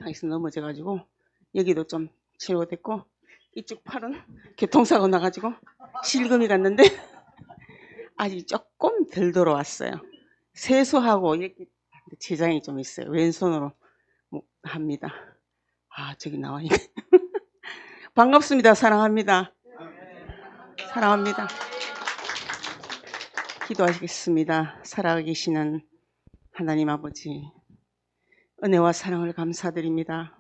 상에서 넘어져가지고 여기도 좀 치료됐고 이쪽 팔은 교통사고 나가지고 실금이 갔는데 아직 조금 덜 돌아왔어요. 세수하고 이렇게 지장이 좀 있어요. 왼손으로 합니다. 아, 저기 나와있네. 반갑습니다. 사랑합니다. 사랑합니다. 기도하시겠습니다. 살아계시는 하나님 아버지, 은혜와 사랑을 감사드립니다.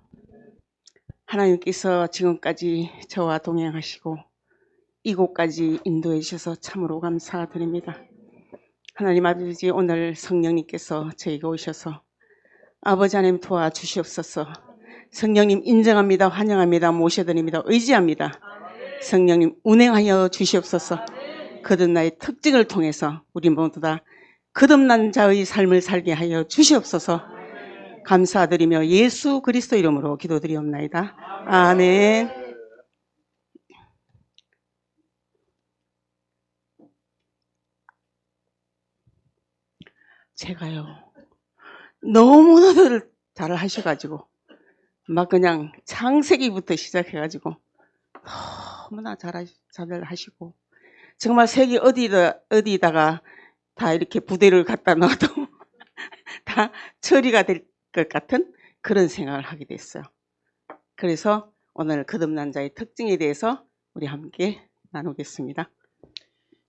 하나님께서 지금까지 저와 동행하시고 이곳까지 인도해 주셔서 참으로 감사드립니다. 하나님 아버지, 오늘 성령님께서 저에게 오셔서 아버지 하나님 도와주시옵소서. 성령님 인정합니다. 환영합니다. 모셔드립니다. 의지합니다. 성령님 운행하여 주시옵소서. 거듭나의 특징을 통해서 우리 모두 다 거듭난 자의 삶을 살게 하여 주시옵소서. 감사드리며 예수 그리스도 이름으로 기도드리옵나이다. 아멘. 제가요, 너무나도 잘 하셔가지고 막 그냥 창세기부터 시작해가지고 너무나 잘 하시고 정말 세계 어디다가 다 이렇게 부대를 갖다 놔도 다 처리가 될 것 같은 그런 생각을 하게 됐어요. 그래서 오늘 거듭난 자의 특징에 대해서 우리 함께 나누겠습니다.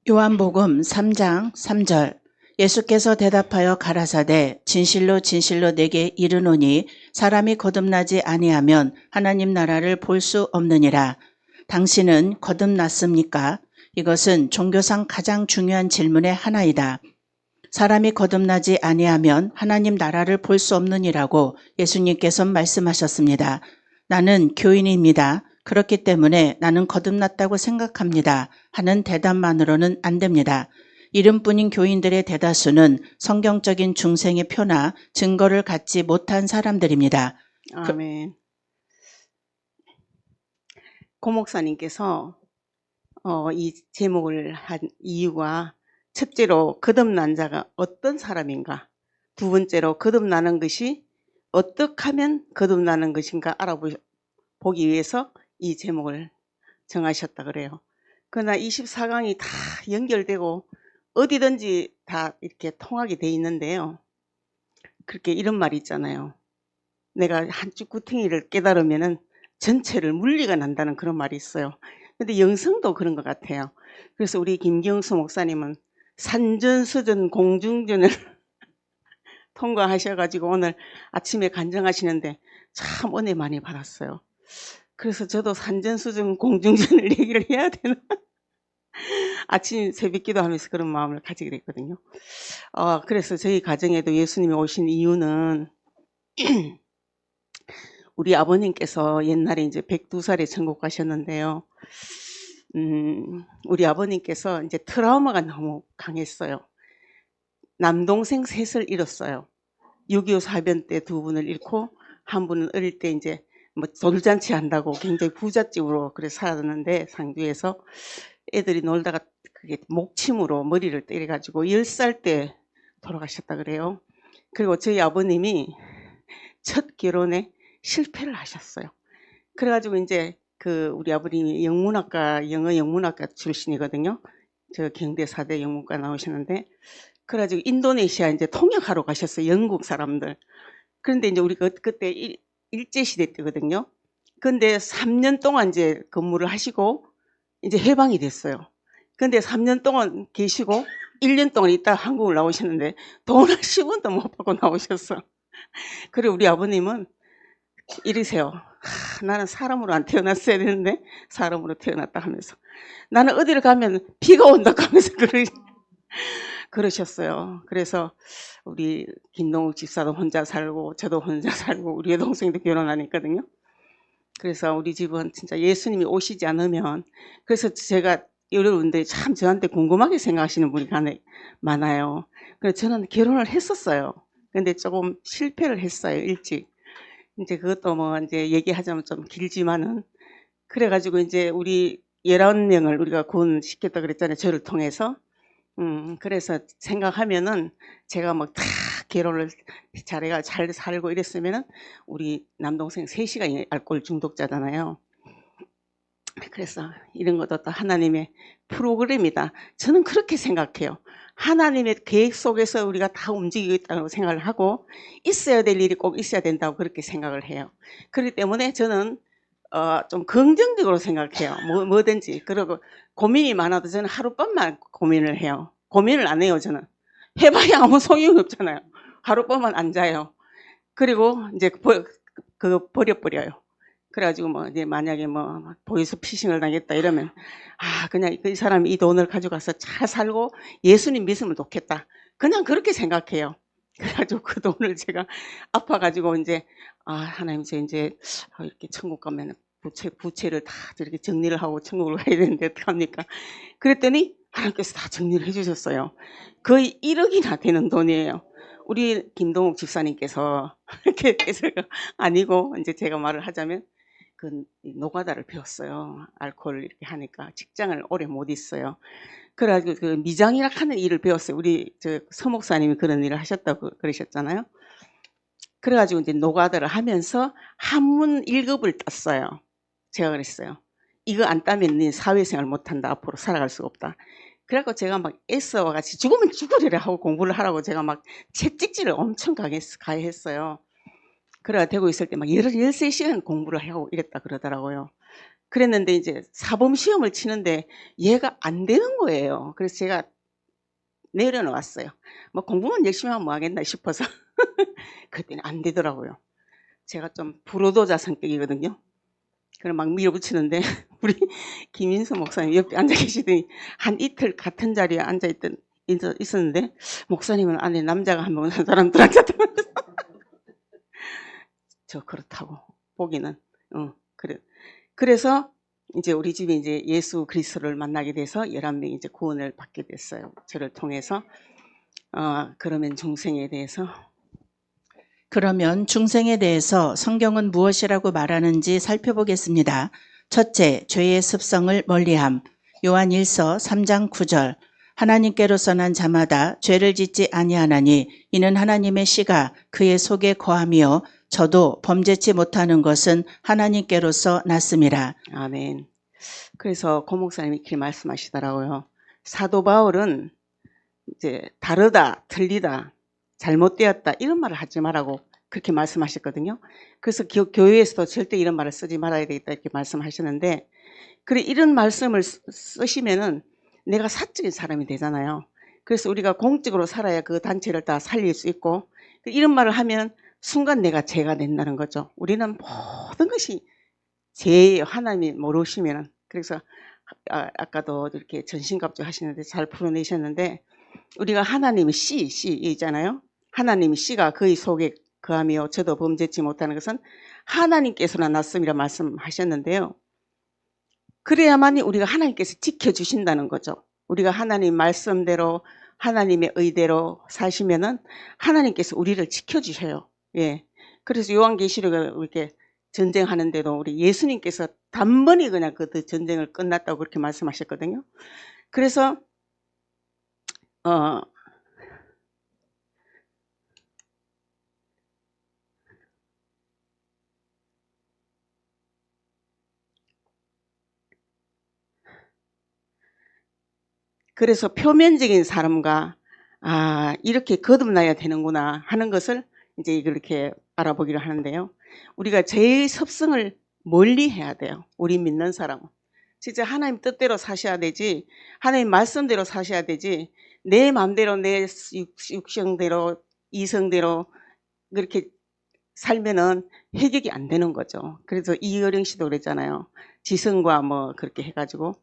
요한복음 3장 3절. 예수께서 대답하여 가라사대 진실로 진실로 내게 이르노니 사람이 거듭나지 아니하면 하나님 나라를 볼 수 없느니라. 당신은 거듭났습니까? 이것은 종교상 가장 중요한 질문의 하나이다. 사람이 거듭나지 아니하면 하나님 나라를 볼 수 없느니라고 예수님께서 말씀하셨습니다. 나는 교인입니다. 그렇기 때문에 나는 거듭났다고 생각합니다. 하는 대답만으로는 안 됩니다. 이름뿐인 교인들의 대다수는 성경적인 중생의 표나 증거를 갖지 못한 사람들입니다. 아멘. 고 목사님께서 이 제목을 한 이유가 첫째로 거듭난 자가 어떤 사람인가, 두 번째로 거듭나는 것이 어떻게 하면 거듭나는 것인가 알아보기 위해서 이 제목을 정하셨다 그래요. 그러나 24강이 다 연결되고 어디든지 다 이렇게 통하게 돼 있는데요. 그렇게 이런 말이 있잖아요. 내가 한쪽 구덩이를 깨달으면은 전체를 물리가 난다는 그런 말이 있어요. 근데 영성도 그런 것 같아요. 그래서 우리 김경수 목사님은 산전수전 공중전을 통과하셔가지고 오늘 아침에 간증하시는데 참 은혜 많이 받았어요. 그래서 저도 산전수전 공중전을 얘기를 해야 되나? 아침 새벽 기도하면서 그런 마음을 가지게 됐거든요. 그래서 저희 가정에도 예수님이 오신 이유는 우리 아버님께서 옛날에 이제 102살에 천국 가셨는데요. 우리 아버님께서 이제 트라우마가 너무 강했어요. 남동생 셋을 잃었어요. 6.25 사변 때 두 분을 잃고 한 분은 어릴 때 이제 뭐 돌잔치 한다고 굉장히 부잣집으로 그래 살았는데 상주에서 애들이 놀다가 그게 목침으로 머리를 때려가지고 10살 때 돌아가셨다 그래요. 그리고 저희 아버님이 첫 결혼에 실패를 하셨어요. 그래가지고 이제 우리 아버님이 영어 영문학과 출신이거든요. 저 경대사대 영문과 나오시는데, 그래가지고 인도네시아 이제 통역하러 가셨어요. 영국 사람들. 그런데 이제 우리가 그때 일제시대 때거든요. 근데 3년 동안 이제 근무를 하시고 이제 해방이 됐어요. 근데 3년 동안 계시고 1년 동안 있다가 한국을 나오셨는데 돈을 10원도 못 받고 나오셨어. 그리고 우리 아버님은 이러세요. 나는 사람으로 안 태어났어야 되는데 사람으로 태어났다 하면서, 나는 어디를 가면 비가 온다고 하면서 그러셨어요. 그래서 우리 김동욱 집사도 혼자 살고 저도 혼자 살고 우리 여동생도 결혼 안 했거든요. 그래서 우리 집은 진짜 예수님이 오시지 않으면, 그래서 제가 여러분들이 참 저한테 궁금하게 생각하시는 분이 많아요. 그래서 저는 결혼을 했었어요. 근데 조금 실패를 했어요, 일찍. 이제 그것도 뭐 이제 얘기하자면 좀 길지만은, 그래가지고 이제 우리 11명을 우리가 구원시켰다 그랬잖아요. 저를 통해서. 그래서 생각하면은 제가 막 다 결혼을 잘해가 잘 살고 이랬으면은 우리 남동생 셋이가 알코올 중독자잖아요. 그래서 이런 것도 또 하나님의 프로그램이다. 저는 그렇게 생각해요. 하나님의 계획 속에서 우리가 다 움직이고 있다고 생각을 하고 있어야 될 일이 꼭 있어야 된다고 그렇게 생각을 해요. 그렇기 때문에 저는 좀 긍정적으로 생각해요. 뭐든지. 그리고 고민이 많아도 저는 하룻밤만 고민을 해요. 고민을 안 해요, 저는. 해봐야 아무 소용이 없잖아요. 하룻밤만 안 자요. 그리고 이제 그거 버려버려요. 그래가지고 뭐 이제 만약에 뭐 보이스피싱을 당했다 이러면 그냥 이 사람이 이 돈을 가져가서 잘 살고 예수님 믿으면 좋겠다. 그냥 그렇게 생각해요. 그래가지고 그 돈을 제가 아파가지고 이제 하나님 저 이제 이렇게 천국 가면 부채를 다 이렇게 정리를 하고 천국을 가야 되는데 어떡합니까? 그랬더니 하나님께서 다 정리를 해주셨어요. 거의 1억이나 되는 돈이에요. 우리 김동욱 집사님께서 이렇게 해서가 아니고 이제 제가 말을 하자면 그 노가다를 배웠어요. 알코올 이렇게 하니까 직장을 오래 못 있어요. 그래가지고 그 미장이라 하는 일을 배웠어요. 우리 저 서목사님이 그런 일을 하셨다고 그러셨잖아요. 그래가지고 이제 노가다를 하면서 한문 1급을 땄어요. 제가 그랬어요. 이거 안 따면 네 사회생활 못한다. 앞으로 살아갈 수가 없다. 그래갖고 제가 막 애써와 같이 죽으면 죽으리라 하고 공부를 하라고 제가 막 채찍질을 엄청 가해 했어요. 그래가 되고 있을 때 막 13시간 공부를 하고 이랬다 그러더라고요. 그랬는데 이제 사범 시험을 치는데 얘가 안 되는 거예요. 그래서 제가 내려놓았어요. 뭐 공부만 열심히 하면 뭐 하겠나 싶어서. 그랬더니 안 되더라고요. 제가 좀 불호도자 성격이거든요. 그래 막 밀어붙이는데 우리 김인수 목사님 옆에 앉아 계시더니 한 이틀 같은 자리에 앉아 있었는데 목사님은 안에 남자가 한 명 사람들 앉았다면서 저 그렇다고 보기는 그래. 그래서 이제 우리 집에 이제 예수 그리스도를 만나게 돼서 11명이 이제 구원을 받게 됐어요. 저를 통해서. 그러면 중생에 대해서 그러면 중생에 대해서 성경은 무엇이라고 말하는지 살펴보겠습니다. 첫째, 죄의 습성을 멀리함. 요한 1서 3장 9절. 하나님께로서 난 자마다 죄를 짓지 아니하나니 이는 하나님의 씨가 그의 속에 거함이요 저도 범죄치 못하는 것은 하나님께로서 났음이라. 아멘. 그래서 고 목사님이 이렇게 말씀하시더라고요. 사도 바울은 이제 다르다, 틀리다, 잘못되었다 이런 말을 하지 말라고 그렇게 말씀하셨거든요. 그래서 교회에서도 절대 이런 말을 쓰지 말아야 되겠다 이렇게 말씀하셨는데 그래 이런 말씀을 쓰시면은 내가 사적인 사람이 되잖아요. 그래서 우리가 공적으로 살아야 그 단체를 다 살릴 수 있고 이런 말을 하면 순간 내가 죄가 된다는 거죠. 우리는 모든 것이 죄예요. 하나님이 모르시면은. 그래서 아까도 이렇게 전신갑주 하시는데 잘 풀어내셨는데 우리가 하나님의 씨 있잖아요. 하나님의 씨가 그의 속에 거하며 저도 범죄치 못하는 것은 하나님께서나 났음이라 말씀하셨는데요. 그래야만이 우리가 하나님께서 지켜주신다는 거죠. 우리가 하나님 말씀대로 하나님의 의대로 사시면은 하나님께서 우리를 지켜주셔요. 예. 그래서 요한계시록에 이렇게 전쟁하는데도 우리 예수님께서 단번에 그냥 그 전쟁을 끝났다고 그렇게 말씀하셨거든요. 그래서 그래서 표면적인 사람과 이렇게 거듭나야 되는구나 하는 것을 이제 이렇게 알아보기로 하는데요. 우리가 죄의 습성을 멀리 해야 돼요. 우리 믿는 사람은. 진짜 하나님 뜻대로 사셔야 되지 하나님 말씀대로 사셔야 되지 내 마음대로 내 육성대로 이성대로 그렇게 살면은 해결이 안 되는 거죠. 그래서 이어령 씨도 그랬잖아요. 지성과 뭐 그렇게 해가지고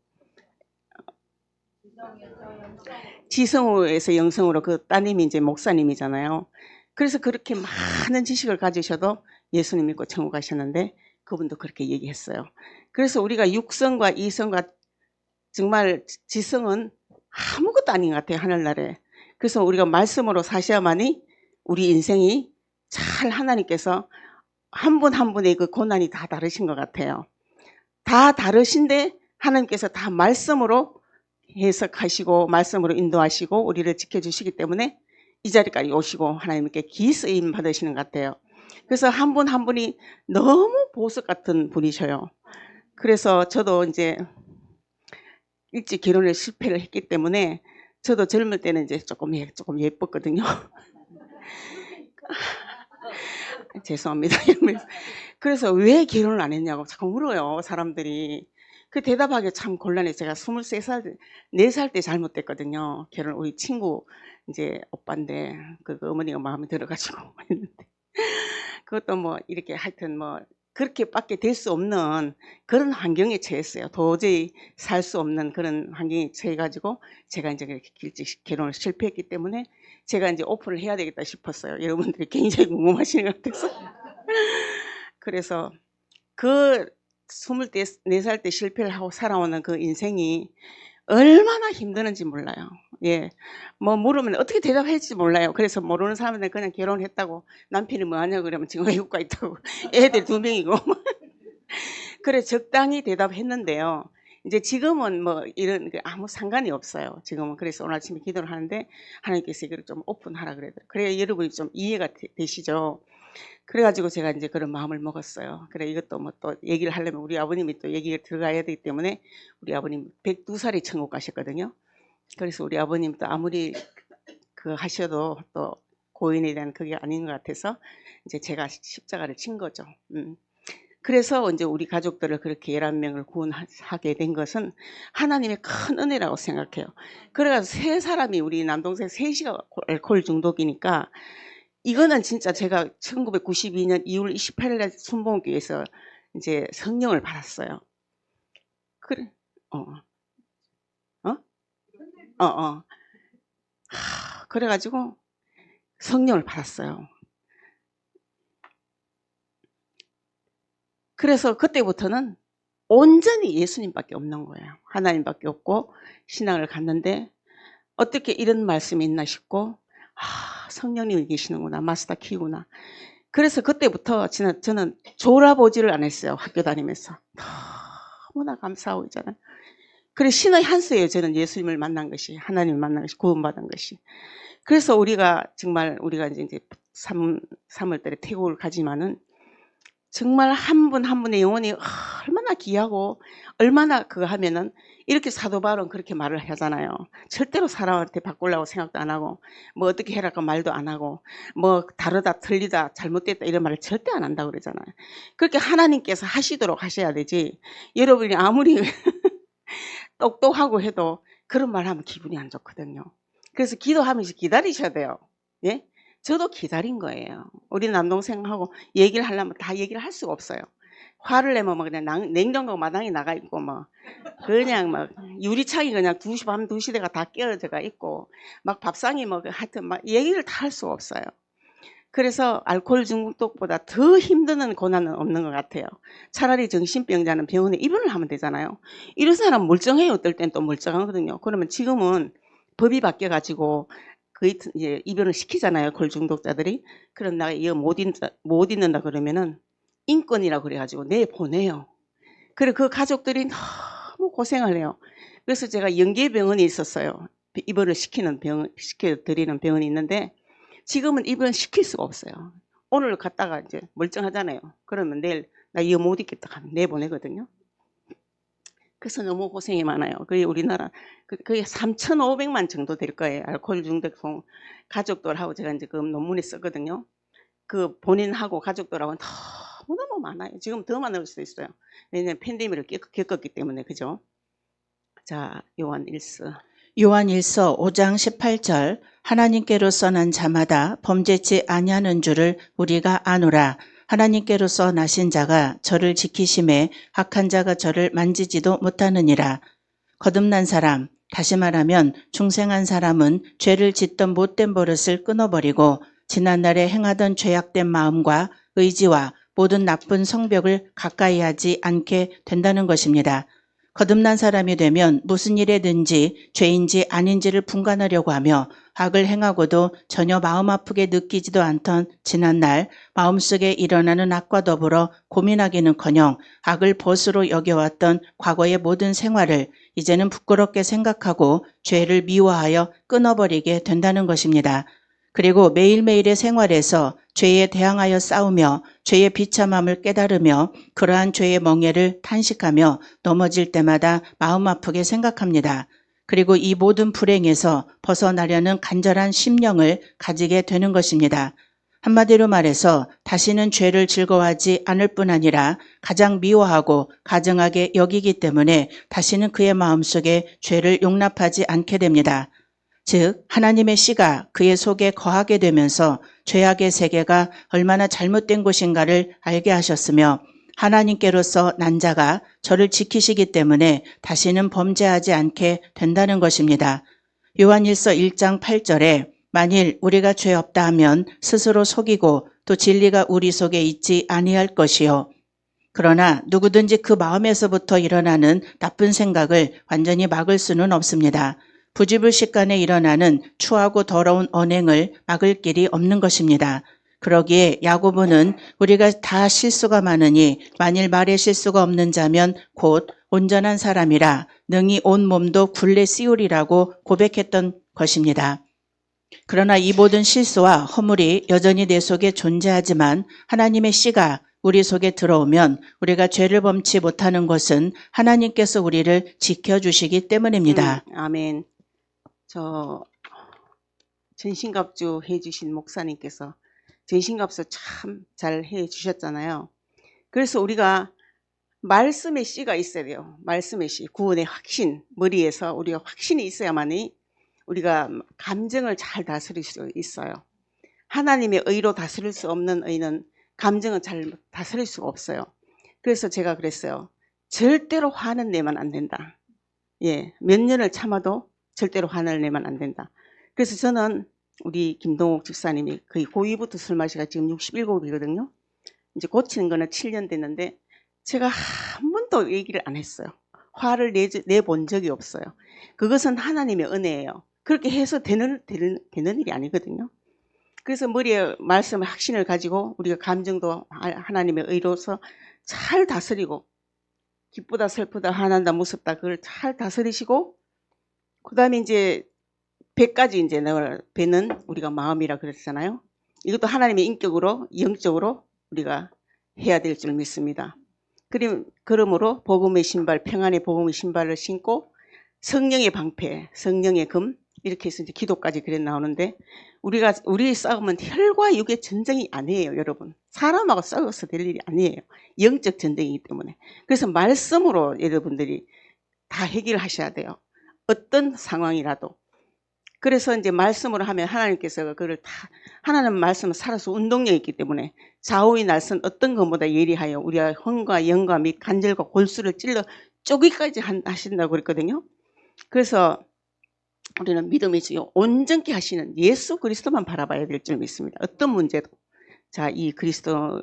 지성으로에서 영성으로 그 따님이 이제 목사님이잖아요. 그래서 그렇게 많은 지식을 가지셔도 예수님 믿고 천국 가셨는데 그분도 그렇게 얘기했어요. 그래서 우리가 육성과 이성과 정말 지성은 아무것도 아닌 것 같아요. 하늘나라에. 그래서 우리가 말씀으로 사셔야만이 우리 인생이 잘 하나님께서 한 분 한 분의 그 고난이 다 다르신 것 같아요. 다 다르신데 하나님께서 다 말씀으로 해석하시고 말씀으로 인도하시고 우리를 지켜주시기 때문에 이 자리까지 오시고 하나님께 기쓰임 받으시는 것 같아요. 그래서 한 분 한 분이 너무 보석 같은 분이셔요. 그래서 저도 이제 일찍 결혼에 실패를 했기 때문에 저도 젊을 때는 이제 조금 예뻤거든요. 죄송합니다. 이러면서. 그래서 왜 결혼을 안 했냐고 자꾸 물어요, 사람들이. 그 대답하기 참 곤란해. 제가 23살, 4살 때 잘못됐거든요. 결혼, 우리 친구, 이제 오빠인데, 그 어머니가 마음에 들어가지고 했는데. 그것도 뭐, 이렇게 하여튼 뭐, 그렇게밖에 될 수 없는 그런 환경에 처했어요. 도저히 살 수 없는 그런 환경에 처해가지고, 제가 이제 그렇게 일찍 결혼을 실패했기 때문에, 제가 이제 오픈을 해야 되겠다 싶었어요. 여러분들이 굉장히 궁금하시는 것 같아서. 그래서 그 24살 때 실패를 하고 살아오는 그 인생이 얼마나 힘드는지 몰라요. 예. 뭐 물으면 어떻게 대답할지 몰라요. 그래서 모르는 사람들은 그냥 결혼했다고 남편이 뭐 하냐고 그러면 지금 외국가 있다고 애들 2명이고 그래 적당히 대답했는데요. 이제 지금은 뭐 이런 아무 상관이 없어요. 지금은 그래서 오늘 아침에 기도를 하는데 하나님께서 이걸 좀 오픈하라 그래요. 그래야 여러분이 좀 이해가 되시죠. 그래가지고 제가 이제 그런 마음을 먹었어요. 그래 이것도 뭐 또 얘기를 하려면 우리 아버님이 또 얘기가 들어가야 되기 때문에 우리 아버님 102살에 천국 가셨거든요. 그래서 우리 아버님도 아무리 그 하셔도 또 고인에 대한 그게 아닌 것 같아서 이제 제가 십자가를 친 거죠. 그래서 이제 우리 가족들을 그렇게 11명을 구원하게 된 것은 하나님의 큰 은혜라고 생각해요. 그래가지고 세 사람이 우리 남동생 셋이가 알코올 중독이니까 이거는 진짜 제가 1992년 2월 28일에 순복음교회에서 이제 성령을 받았어요. 그래, 그래가지고 성령을 받았어요. 그래서 그때부터는 온전히 예수님밖에 없는 거예요. 하나님밖에 없고 신앙을 갖는데 어떻게 이런 말씀이 있나 싶고 성령님이 계시는구나. 마스터 키구나. 그래서 그때부터 저는 졸아보지를 안 했어요. 학교 다니면서. 너무나 감사하고 있잖아요. 그래 신의 한 수예요. 저는 예수님을 만난 것이 하나님을 만난 것이 구원받은 것이. 그래서 우리가 이제 3월달에 태국을 가지만은 정말 한 분 한 분의 영혼이 얼마나 귀하고 얼마나 그거 하면은 이렇게 사도 바울은 그렇게 말을 하잖아요. 절대로 사람한테 바꾸려고 생각도 안 하고 뭐 어떻게 해라고 말도 안 하고 뭐 다르다 틀리다 잘못됐다 이런 말을 절대 안 한다고 그러잖아요. 그렇게 하나님께서 하시도록 하셔야 되지 여러분이 아무리 똑똑하고 해도 그런 말 하면 기분이 안 좋거든요. 그래서 기도하면서 기다리셔야 돼요. 예? 저도 기다린 거예요. 우리 남동생하고 얘기를 하려면 다 얘기를 할 수가 없어요. 화를 내면 막 그냥 냉장고 마당에 나가 있고 막 그냥 막 유리창이 그냥 밤 2시 다 깨어져가 있고 막 밥상이 뭐 하여튼 막 얘기를 다 할 수가 없어요. 그래서 알코올 중독보다 더 힘든 고난은 없는 것 같아요. 차라리 정신병자는 병원에 입원을 하면 되잖아요. 이런 사람 멀쩡해요. 어떨 땐 또 멀쩡하거든요. 그러면 지금은 법이 바뀌어가지고 거의 이제 입원을 시키잖아요. 알코올 중독자들이. 그럼 나 이거 못 잊는다 그러면은 인권이라고 그래가지고 내보내요. 그래 그 가족들이 너무 고생을 해요. 그래서 제가 연계병원에 있었어요. 입원을 시켜드리는 병원이 있는데 지금은 입원 시킬 수가 없어요. 오늘 갔다가 이제 멀쩡하잖아요. 그러면 내일 나 이거 못 있겠다 하면 내보내거든요. 그래서 너무 고생이 많아요. 거의 우리나라 거의 3,500만 정도 될 거예요. 알코올 중독 가족들하고 제가 이제 그 논문에 썼거든요. 그 본인하고 가족들하고 너무너무 많아요. 지금 더 많을 수도 있어요. 왜냐면 팬데믹을 겪었기 때문에 그죠? 자, 요한일서 5장 18절 하나님께로서 난 자마다 범죄치 아니하는 줄을 우리가 아노라. 하나님께로서 나신 자가 저를 지키심에 악한 자가 저를 만지지도 못하느니라. 거듭난 사람, 다시 말하면 중생한 사람은 죄를 짓던 못된 버릇을 끊어버리고 지난날에 행하던 죄악된 마음과 의지와 모든 나쁜 성벽을 가까이 하지 않게 된다는 것입니다. 거듭난 사람이 되면 무슨 일에든지 죄인지 아닌지를 분간하려고 하며 악을 행하고도 전혀 마음 아프게 느끼지도 않던 지난날 마음속에 일어나는 악과 더불어 고민하기는커녕 악을 벗으로 여겨왔던 과거의 모든 생활을 이제는 부끄럽게 생각하고 죄를 미워하여 끊어버리게 된다는 것입니다. 그리고 매일매일의 생활에서 죄에 대항하여 싸우며 죄의 비참함을 깨달으며 그러한 죄의 멍에를 탄식하며 넘어질 때마다 마음 아프게 생각합니다. 그리고 이 모든 불행에서 벗어나려는 간절한 심령을 가지게 되는 것입니다. 한마디로 말해서 다시는 죄를 즐거워하지 않을 뿐 아니라 가장 미워하고 가증하게 여기기 때문에 다시는 그의 마음속에 죄를 용납하지 않게 됩니다. 즉 하나님의 씨가 그의 속에 거하게 되면서 죄악의 세계가 얼마나 잘못된 곳인가를 알게 하셨으며 하나님께로서 난 자가 저를 지키시기 때문에 다시는 범죄하지 않게 된다는 것입니다. 요한일서 1장 8절에 만일 우리가 죄 없다 하면 스스로 속이고 또 진리가 우리 속에 있지 아니할 것이요. 그러나 누구든지 그 마음에서부터 일어나는 나쁜 생각을 완전히 막을 수는 없습니다. 부지불식간에 일어나는 추하고 더러운 언행을 막을 길이 없는 것입니다. 그러기에 야고보는 우리가 다 실수가 많으니 만일 말에 실수가 없는 자면 곧 온전한 사람이라 능히 온 몸도 굴레 씌우리라고 고백했던 것입니다. 그러나 이 모든 실수와 허물이 여전히 내 속에 존재하지만 하나님의 씨가 우리 속에 들어오면 우리가 죄를 범치 못하는 것은 하나님께서 우리를 지켜주시기 때문입니다. 아멘. 저 전신갑주 해주신 목사님께서 전신갑주 참 잘 해주셨잖아요. 그래서 우리가 말씀의 씨가 있어야 돼요. 말씀의 씨, 구원의 확신, 머리에서 우리가 확신이 있어야만이 우리가 감정을 잘 다스릴 수 있어요. 하나님의 의로 다스릴 수 없는 의는 감정은 잘 다스릴 수가 없어요. 그래서 제가 그랬어요. 절대로 화는 내면 안 된다. 예, 몇 년을 참아도 절대로 화를 내면 안 된다. 그래서 저는 우리 김동욱 집사님이 거의 고2부터 술 마시가 지금 67이거든요. 이제 고치는 거는 7년 됐는데 제가 한 번도 얘기를 안 했어요. 화를 내본 적이 없어요. 그것은 하나님의 은혜예요. 그렇게 해서 되는 일이 아니거든요. 그래서 머리에 말씀의 확신을 가지고 우리가 감정도 하나님의 의로서 잘 다스리고 기쁘다 슬프다 화난다 무섭다 그걸 잘 다스리시고 그 다음에 이제 100가지 이제 배는 우리가 마음이라 그랬잖아요. 이것도 하나님의 인격으로 영적으로 우리가 해야 될 줄 믿습니다. 그러므로 복음의 신발, 평안의 복음의 신발을 신고 성령의 방패, 성령의 금 이렇게 해서 이제 기도까지 그래 나오는데 우리 싸움은 혈과 육의 전쟁이 아니에요, 여러분. 사람하고 싸워서 될 일이 아니에요. 영적 전쟁이기 때문에. 그래서 말씀으로 여러분들이 다 해결하셔야 돼요. 어떤 상황이라도. 그래서 이제 말씀으로 하면 하나님께서 그걸 다 하나님 말씀은 살아서 운동력이 있기 때문에 좌우의 날선 어떤 것보다 예리하여 우리가 혼과 영과 및 관절과 골수를 찔러 쪼기까지 하신다고 그랬거든요. 그래서 우리는 믿음이 주요 온전케 하시는 예수 그리스도만 바라봐야 될 줄 믿습니다. 어떤 문제도. 자, 이 그리스도로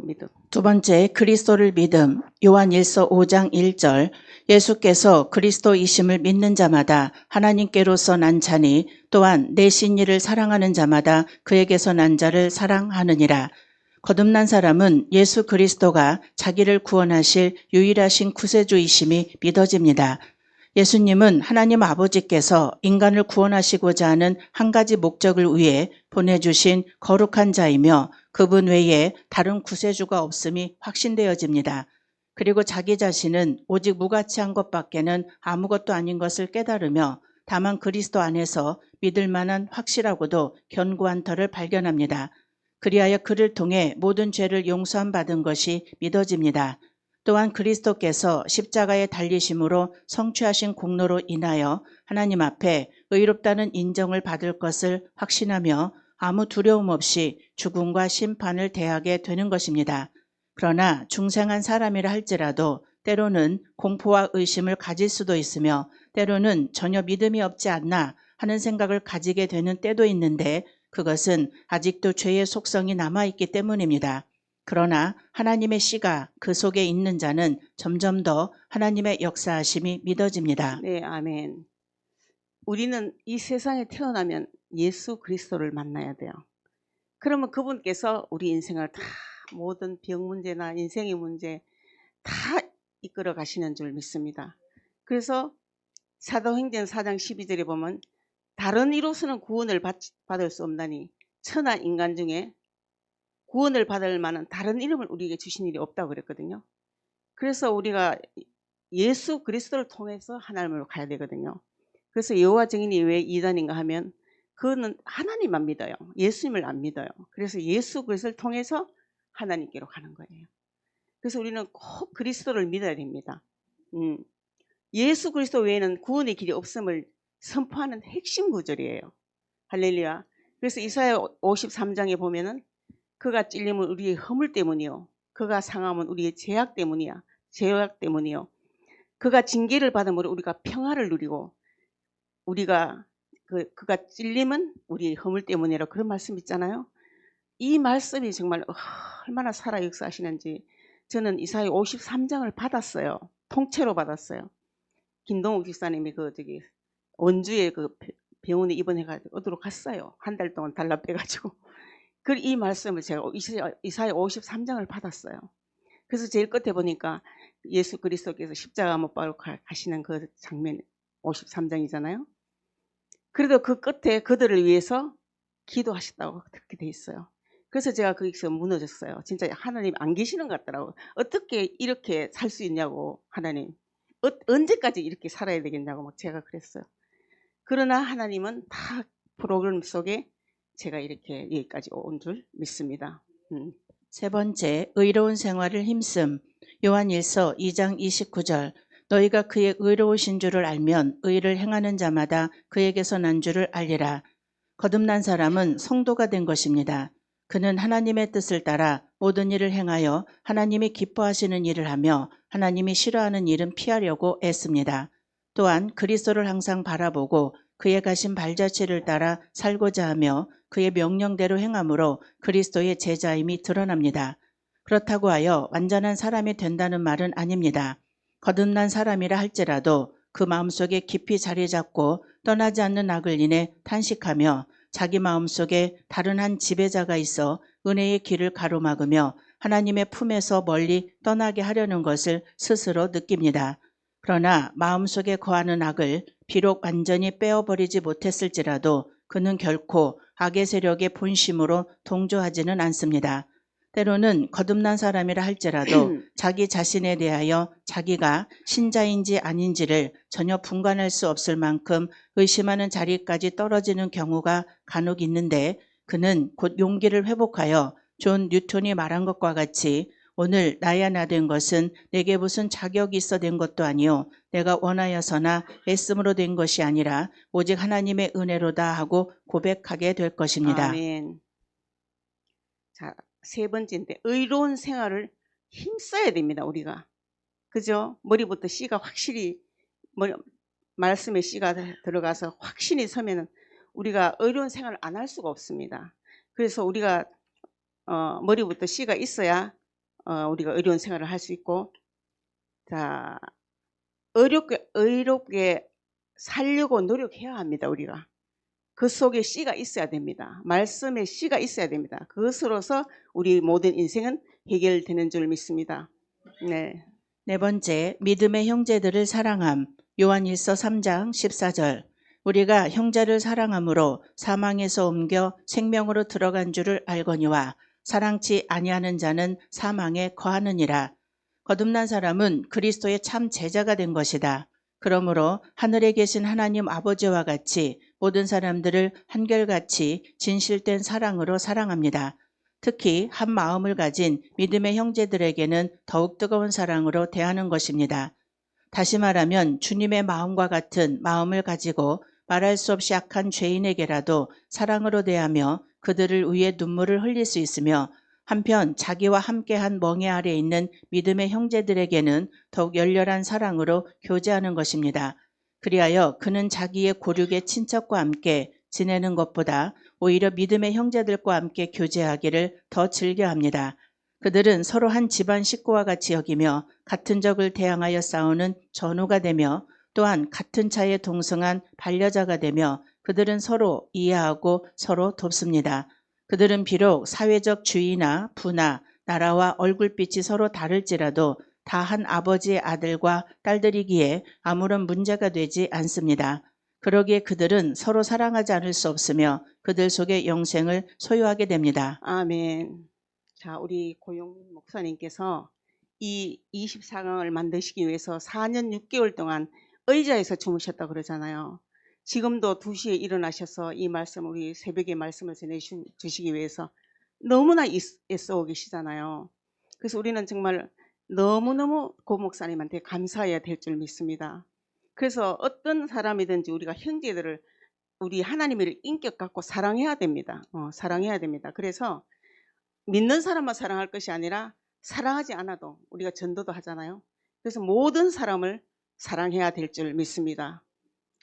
믿음. 두 번째, 그리스도를 믿음. 요한일서 5장 1절. 예수께서 그리스도이심을 믿는 자마다 하나님께로서 난 자니 또한 내신 이를 사랑하는 자마다 그에게서 난 자를 사랑하느니라. 거듭난 사람은 예수 그리스도가 자기를 구원하실 유일하신 구세주이심이 믿어집니다. 예수님은 하나님 아버지께서 인간을 구원하시고자 하는 한 가지 목적을 위해 보내주신 거룩한 자이며 그분 외에 다른 구세주가 없음이 확신되어집니다. 그리고 자기 자신은 오직 무가치한 것밖에는 아무것도 아닌 것을 깨달으며 다만 그리스도 안에서 믿을 만한 확실하고도 견고한 터를 발견합니다. 그리하여 그를 통해 모든 죄를 용서함 받은 것이 믿어집니다. 또한 그리스도께서 십자가에 달리심으로 성취하신 공로로 인하여 하나님 앞에 의롭다는 인정을 받을 것을 확신하며 아무 두려움 없이 죽음과 심판을 대하게 되는 것입니다. 그러나 중생한 사람이라 할지라도 때로는 공포와 의심을 가질 수도 있으며 때로는 전혀 믿음이 없지 않나 하는 생각을 가지게 되는 때도 있는데 그것은 아직도 죄의 속성이 남아있기 때문입니다. 그러나 하나님의 씨가 그 속에 있는 자는 점점 더 하나님의 역사하심이 믿어집니다. 네, 아멘. 우리는 이 세상에 태어나면 예수 그리스도를 만나야 돼요. 그러면 그분께서 우리 인생을 다 모든 병 문제나 인생의 문제 다 이끌어 가시는 줄 믿습니다. 그래서 사도행전 4장 12절에 보면 다른 이로서는 구원을 받을 수 없나니 천하 인간 중에 구원을 받을 만한 다른 이름을 우리에게 주신 일이 없다고 그랬거든요. 그래서 우리가 예수 그리스도를 통해서 하나님으로 가야 되거든요. 그래서 여호와 증인이 왜 이단인가 하면 그거는 하나님만 믿어요. 예수님을 안 믿어요. 그래서 예수 그리스도를 통해서 하나님께로 가는 거예요. 그래서 우리는 꼭 그리스도를 믿어야 됩니다. 예수 그리스도 외에는 구원의 길이 없음을 선포하는 핵심 구절이에요. 할렐루야. 그래서 이사야 53장에 보면은 그가 찔림은 우리의 허물 때문이요. 그가 상함은 우리의 죄악 때문이요. 그가 징계를 받음으로 우리가 평화를 누리고 그가 찔림은 우리의 허물 때문이라 그런 말씀 있잖아요. 이 말씀이 정말 얼마나 살아 역사하시는지 저는 이사야 53장을 받았어요. 통째로 받았어요. 김동욱 집사님이 원주에 병원에 입원해가지고 어디로 갔어요. 한 달 동안 달라 빼가지고. 이 말씀을 제가 이사야 53장을 받았어요. 그래서 제일 끝에 보니까 예수 그리스도께서 십자가 못 박고 가시는 그 장면 53장이잖아요. 그래도 그 끝에 그들을 위해서 기도하셨다고 그렇게 돼 있어요. 그래서 제가 거기서 무너졌어요. 진짜 하나님 안 계시는 것 같더라고요. 어떻게 이렇게 살 수 있냐고 하나님. 언제까지 이렇게 살아야 되겠냐고 막 제가 그랬어요. 그러나 하나님은 다 프로그램 속에 제가 이렇게 여기까지 온 줄 믿습니다. 세 번째, 의로운 생활을 힘씀. 요한일서 2장 29절. 너희가 그의 의로우신 줄을 알면 의를 행하는 자마다 그에게서 난 줄을 알리라. 거듭난 사람은 성도가 된 것입니다. 그는 하나님의 뜻을 따라 모든 일을 행하여 하나님이 기뻐하시는 일을 하며 하나님이 싫어하는 일은 피하려고 애씁니다. 또한 그리스도를 항상 바라보고 그의 가신 발자취를 따라 살고자 하며 그의 명령대로 행함으로 그리스도의 제자임이 드러납니다. 그렇다고 하여 완전한 사람이 된다는 말은 아닙니다. 거듭난 사람이라 할지라도 그 마음속에 깊이 자리 잡고 떠나지 않는 악을 인해 탄식하며 자기 마음속에 다른 한 지배자가 있어 은혜의 길을 가로막으며 하나님의 품에서 멀리 떠나게 하려는 것을 스스로 느낍니다. 그러나 마음속에 거하는 악을 비록 완전히 빼어버리지 못했을지라도 그는 결코 악의 세력의 본심으로 동조하지는 않습니다. 때로는 거듭난 사람이라 할지라도 자기 자신에 대하여 자기가 신자인지 아닌지를 전혀 분간할 수 없을 만큼 의심하는 자리까지 떨어지는 경우가 간혹 있는데 그는 곧 용기를 회복하여 존 뉴턴이 말한 것과 같이 오늘 나야 나 된 것은 내게 무슨 자격이 있어 된 것도 아니요 내가 원하여서나 애씀으로 된 것이 아니라 오직 하나님의 은혜로다 하고 고백하게 될 것입니다. 아멘. 자, 세 번째인데 의로운 생활을 힘써야 됩니다. 우리가. 그죠? 머리부터 씨가 확실히 말씀에 씨가 들어가서 확신이 서면은 우리가 의로운 생활을 안 할 수가 없습니다. 그래서 우리가 머리부터 씨가 있어야 우리가 의로운 생활을 할 수 있고, 자, 의롭게 살려고 노력해야 합니다. 우리가. 그 속에 씨가 있어야 됩니다. 말씀에 씨가 있어야 됩니다. 그것으로서 우리 모든 인생은 해결되는 줄 믿습니다. 네. 네 번째, 믿음의 형제들을 사랑함. 요한일서 3장 14절. 우리가 형제를 사랑함으로 사망에서 옮겨 생명으로 들어간 줄을 알거니와 사랑치 아니하는 자는 사망에 거하느니라. 거듭난 사람은 그리스도의 참 제자가 된 것이다. 그러므로 하늘에 계신 하나님 아버지와 같이 모든 사람들을 한결같이 진실된 사랑으로 사랑합니다. 특히 한 마음을 가진 믿음의 형제들에게는 더욱 뜨거운 사랑으로 대하는 것입니다. 다시 말하면 주님의 마음과 같은 마음을 가지고 말할 수 없이 악한 죄인에게라도 사랑으로 대하며 그들을 위해 눈물을 흘릴 수 있으며 한편 자기와 함께한 멍에 아래 있는 믿음의 형제들에게는 더욱 열렬한 사랑으로 교제하는 것입니다. 그리하여 그는 자기의 고륙의 친척과 함께 지내는 것보다 오히려 믿음의 형제들과 함께 교제하기를 더 즐겨합니다. 그들은 서로 한 집안 식구와 같이 여기며 같은 적을 대항하여 싸우는 전우가 되며 또한 같은 차에 동승한 반려자가 되며 그들은 서로 이해하고 서로 돕습니다. 그들은 비록 사회적 주의나 부나 나라와 얼굴빛이 서로 다를지라도 다 한 아버지의 아들과 딸들이기에 아무런 문제가 되지 않습니다. 그러기에 그들은 서로 사랑하지 않을 수 없으며 그들 속에 영생을 소유하게 됩니다. 아멘. 자, 우리 고용민 목사님께서 이 24강을 만드시기 위해서 4년 6개월 동안 의자에서 주무셨다고 그러잖아요. 지금도 2시에 일어나셔서 이 말씀, 우리 새벽에 말씀을 전해주시기 위해서 너무나 애써 계시잖아요. 그래서 우리는 정말 너무너무 고 목사님한테 감사해야 될 줄 믿습니다. 그래서 어떤 사람이든지 우리가 형제들을 우리 하나님을 인격 갖고 사랑해야 됩니다. 사랑해야 됩니다. 그래서 믿는 사람만 사랑할 것이 아니라 사랑하지 않아도 우리가 전도도 하잖아요. 그래서 모든 사람을 사랑해야 될 줄 믿습니다.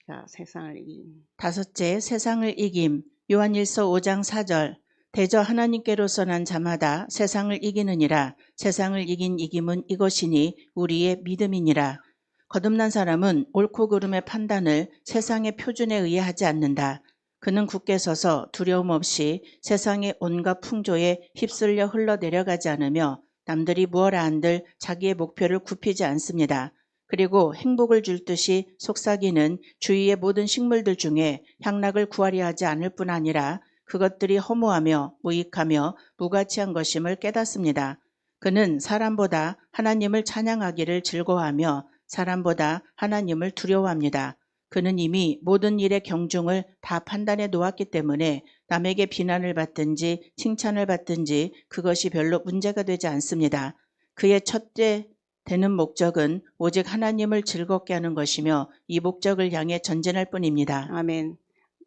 자, 세상을 이긴. 다섯째, 세상을 이김. 요한일서 5장 4절. 대저 하나님께로서 난 자마다 세상을 이기느니라. 세상을 이긴 이김은 이것이니 우리의 믿음이니라. 거듭난 사람은 옳고 그름의 판단을 세상의 표준에 의해 하지 않는다. 그는 굳게 서서 두려움 없이 세상의 온갖 풍조에 휩쓸려 흘러내려가지 않으며 남들이 무엇라 한들 자기의 목표를 굽히지 않습니다. 그리고 행복을 줄 듯이 속삭이는 주위의 모든 식물들 중에 향락을 구하려 하지 않을 뿐 아니라 그것들이 허무하며 무익하며 무가치한 것임을 깨닫습니다. 그는 사람보다 하나님을 찬양하기를 즐거워하며 사람보다 하나님을 두려워합니다. 그는 이미 모든 일의 경중을 다 판단해 놓았기 때문에 남에게 비난을 받든지 칭찬을 받든지 그것이 별로 문제가 되지 않습니다. 그의 첫째 되는 목적은 오직 하나님을 즐겁게 하는 것이며 이 목적을 향해 전진할 뿐입니다. 아멘.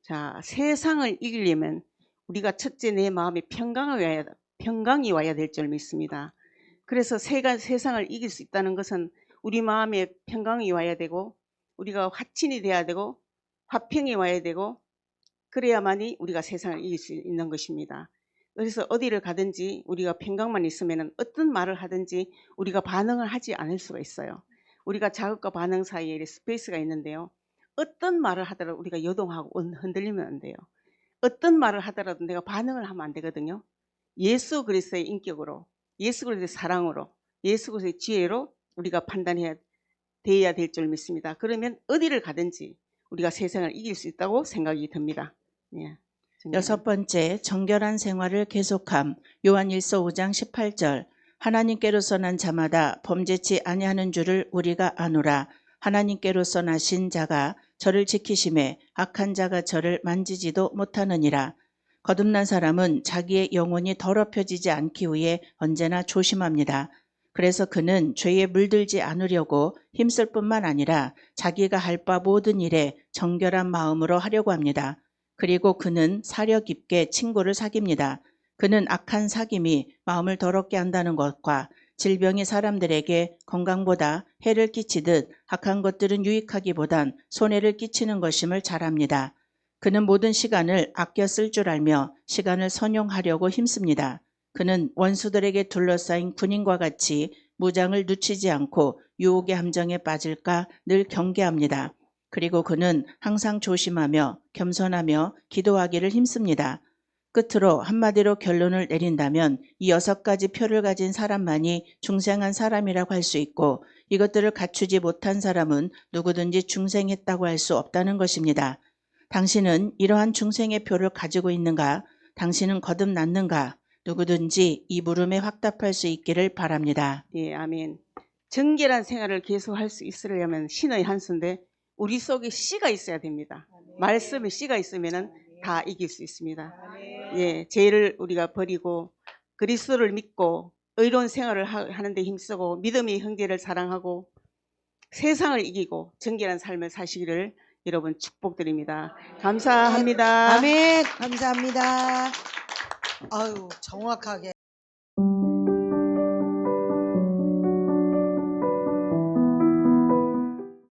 자, 세상을 이기려면 우리가 첫째 내 마음에 평강이 와야 될 줄 믿습니다. 그래서 세상을 이길 수 있다는 것은 우리 마음에 평강이 와야 되고 우리가 화친이 돼야 되고 화평이 와야 되고 그래야만이 우리가 세상을 이길 수 있는 것입니다. 그래서 어디를 가든지 우리가 평강만 있으면 어떤 말을 하든지 우리가 반응을 하지 않을 수가 있어요. 우리가 자극과 반응 사이에 스페이스가 있는데요. 어떤 말을 하더라도 우리가 요동하고 흔들리면 안 돼요. 어떤 말을 하더라도 내가 반응을 하면 안 되거든요. 예수 그리스도의 인격으로, 예수 그리스도의 사랑으로, 예수 그리스도의 지혜로 우리가 판단해야 돼야 될 줄 믿습니다. 그러면 어디를 가든지 우리가 세상을 이길 수 있다고 생각이 듭니다. 예. 여섯 번째, 정결한 생활을 계속함. 요한일서 5장 18절. 하나님께로서 난 자마다 범죄치 아니하는 줄을 우리가 아노라. 하나님께로서 나신 자가 저를 지키심에 악한 자가 저를 만지지도 못하느니라. 거듭난 사람은 자기의 영혼이 더럽혀지지 않기 위해 언제나 조심합니다. 그래서 그는 죄에 물들지 않으려고 힘쓸 뿐만 아니라 자기가 할 바 모든 일에 정결한 마음으로 하려고 합니다. 그리고 그는 사려 깊게 친구를 사깁니다. 그는 악한 사귐이 마음을 더럽게 한다는 것과 질병이 사람들에게 건강보다 해를 끼치듯 악한 것들은 유익하기보단 손해를 끼치는 것임을 잘 압니다. 그는 모든 시간을 아껴 쓸 줄 알며 시간을 선용하려고 힘씁니다. 그는 원수들에게 둘러싸인 군인과 같이 무장을 늦추지 않고 유혹의 함정에 빠질까 늘 경계합니다. 그리고 그는 항상 조심하며 겸손하며 기도하기를 힘씁니다. 끝으로 한마디로 결론을 내린다면 이 6가지 표를 가진 사람만이 중생한 사람이라고 할 수 있고 이것들을 갖추지 못한 사람은 누구든지 중생했다고 할 수 없다는 것입니다. 당신은 이러한 중생의 표를 가지고 있는가? 당신은 거듭났는가? 누구든지 이 물음에 확답할 수 있기를 바랍니다. 예, 아멘. 정결한 생활을 계속할 수 있으려면 신의 한 수인데 우리 속에 씨가 있어야 됩니다. 말씀에 씨가 있으면은 다 이길 수 있습니다. 예, 죄를 우리가 버리고 그리스도를 믿고 의로운 생활을 하는데 힘쓰고 믿음의 형제를 사랑하고 세상을 이기고 정결한 삶을 사시기를 여러분 축복드립니다. 감사합니다. 아멘. 감사합니다. 아유, 정확하게.